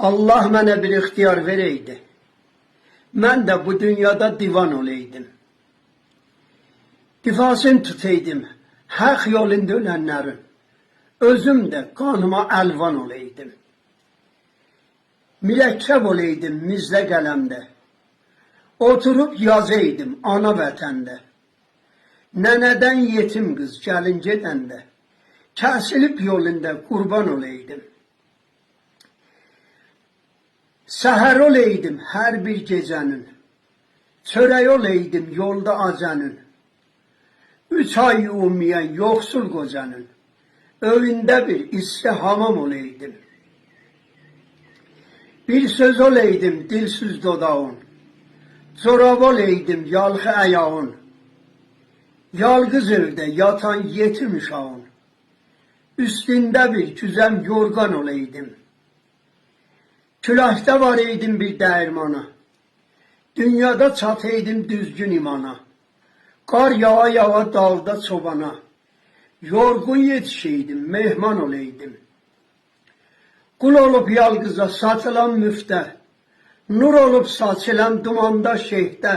Allah mənə bir ixtiyar vereydi. Mən də bu dünyada divan olaydım. Difasını tutaydım haq yolunda ölənlərin. Özüm də qanıma əlvan olaydım. Müləkkəb olaydım mizlə qələmdə. Oturup yazaydım ana vətəndə. Nənədən yetim qız gəlin gedəndə. Kəsilib yolunda qurban olaydım. Səhər olaydım hər bir gecənin. Çörək olaydım yolda acənin. 3 ay yumayan yoxsul qocanın. Öyündə bir isti hamam olaydım. Bir söz olaydım dilsiz dodağın. Zorab olaydım yalxı ayağın. Yalqız evdə yatan yetim uşağın. Üstündə bir güzəm yorgan olaydım. Küləkdə var idim bir dəyirmana. Dünyada çataydım düzgün imana. Qar yağa yağa dağda çobana. Yorgun yetişeydim, mehman olaydım. Qul olub yalqıza satılan müftə. Nur olub saçılan dumanda şeyhdə.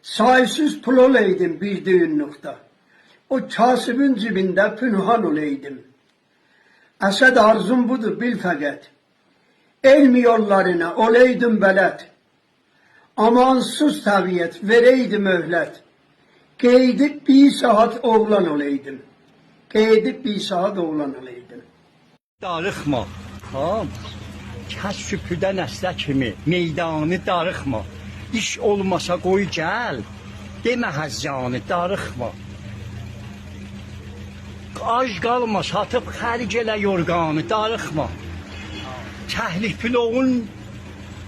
Saysız pul olaydım bir düğünlükdə. O kasibin cibində pünhan olaydım. Əsəd arzum budur bil fəqət. Elm yollarına olaydım bələd. Amansız təbiət vereydim möhlət. Qeydib bir saat oğlan olaydım. Qeydib bir saat oğlan olaydım. Darıxma, tamam. Kəs süpüdən əslə kimi meydanı darıxma. İş olmasa qoy gəl, demə həzyanı darıxma. Ac qalma, satıb xərc elə yorganı darıxma. Kəhlif pilovun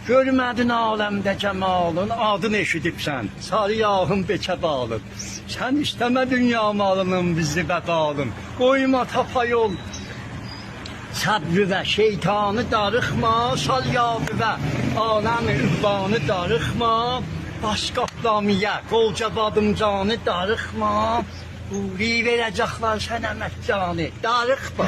görmədin aləmdə cəmalın, adını eşidibsən, sarı yağın bekə bağlın. Sən istəmə dünya malının bizi vəbalın, qoyma tapa yol. Səbri və şeytanı darıxma, sal yağı və aləmi übbanı darıxma. Baş qaplamiyə, qolca badımcanı darıxma. Uri verəcəklər sənə məhcanı, darıxma.